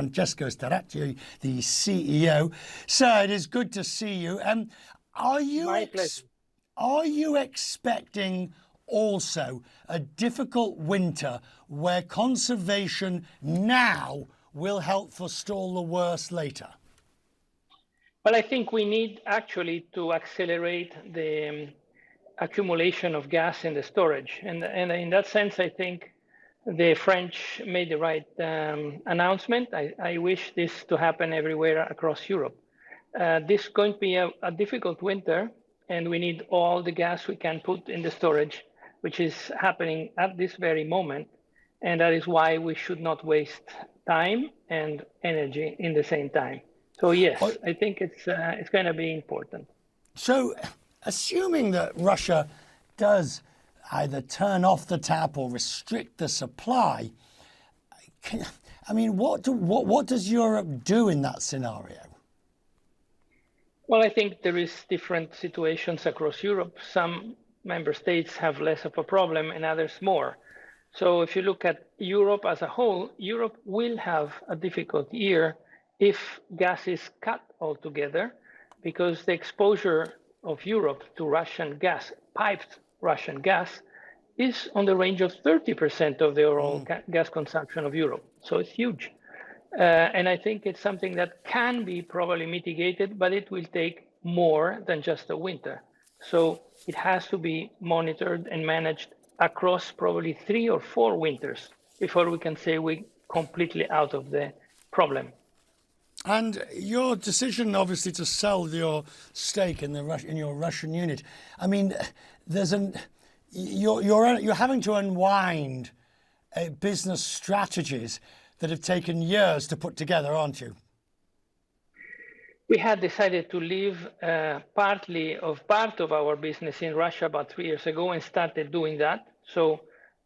Francesco Starace, the CEO. Sir, it is good to see you. Are you expecting also a difficult winter where conservation now will help forestall the worst later? Well, I think we need actually to accelerate the accumulation of gas in the storage. And in that sense, I think the French made the right announcement. I wish this to happen everywhere across Europe. This is going to be a difficult winter, and we need all the gas we can put in the storage, which is happening at this very moment. And that is why we should not waste time and energy in the same time. So yes, I think it's going to be important. So assuming that Russia does either turn off the tap or restrict the supply, what does Europe do in that scenario? Well, I think there is different situations across Europe. Some member states have less of a problem and others more. So if you look at Europe as a whole, Europe will have a difficult year if gas is cut altogether, because the exposure of Europe to Russian gas, piped Russian gas, is on the range of 30% of the overall gas consumption of Europe. So it's huge. And I think it's something that can be probably mitigated, but it will take more than just a winter. So it has to be monitored and managed across probably 3 or 4 winters before we can say we're completely out of the problem. And your decision, obviously, to sell your stake in your Russian unit. I mean, you're having to unwind business strategies that have taken years to put together, aren't you? We had decided to leave part of our business in Russia about 3 years ago and started doing that. So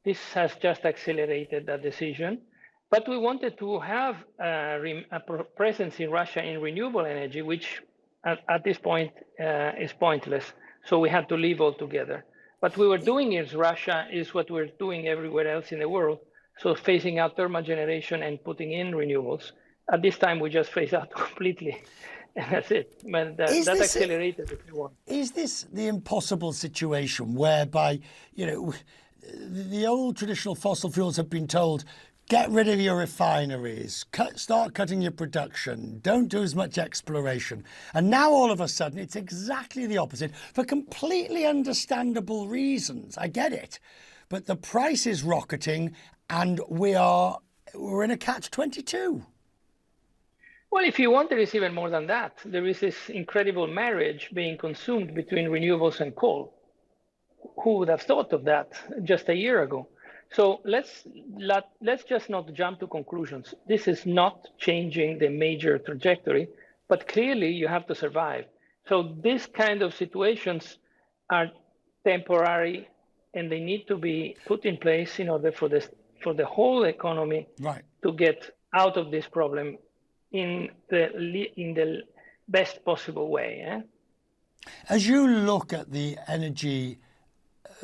this has just accelerated that decision. But we wanted to have a presence in Russia in renewable energy, which at this point is pointless. So we had to leave altogether. What we were doing in Russia is what we're doing everywhere else in the world. So phasing out thermal generation and putting in renewables. At this time, we just phase out completely. And that's it. But that accelerated if you want. Is this the impossible situation whereby, the old traditional fossil fuels have been told, get rid of your refineries, start cutting your production, don't do as much exploration. And now all of a sudden it's exactly the opposite for completely understandable reasons. I get it. But the price is rocketing and we're in a catch-22. Well, if you want, there is even more than that. There is this incredible marriage being consumed between renewables and coal. Who would have thought of that just a year ago? So let's just not jump to conclusions. This is not changing the major trajectory, but clearly you have to survive. So these kind of situations are temporary, and they need to be put in place in order for the whole economy to get out of this problem in the best possible way. As you look at the energy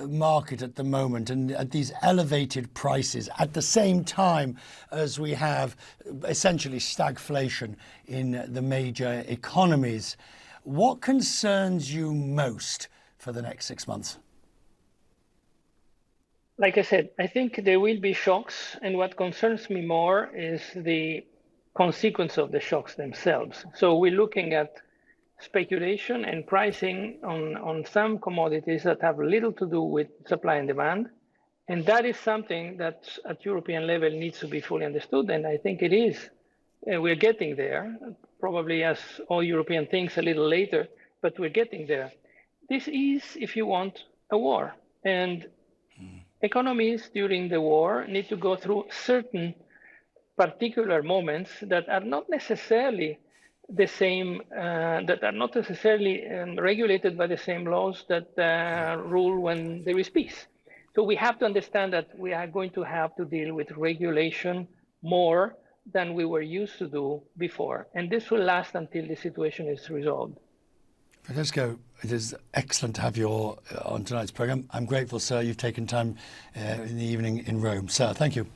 market at the moment and at these elevated prices at the same time as we have essentially stagflation in the major economies, what concerns you most for the next 6 months? Like I said, I think there will be shocks, and what concerns me more is the consequence of the shocks themselves. So we're looking at speculation and pricing on some commodities that have little to do with supply and demand. And that is something that at European level needs to be fully understood. And I think it is. We're getting there, probably as all European things a little later, but we're getting there. This is, if you want, a war. And economies during the war need to go through certain particular moments that are not necessarily the same, that are not necessarily regulated by the same laws that rule when there is peace. So we have to understand that we are going to have to deal with regulation more than we were used to do before. And this will last until the situation is resolved. Francesco, it is excellent to have you on tonight's program. I'm grateful, sir, you've taken time in the evening in Rome. Sir, thank you.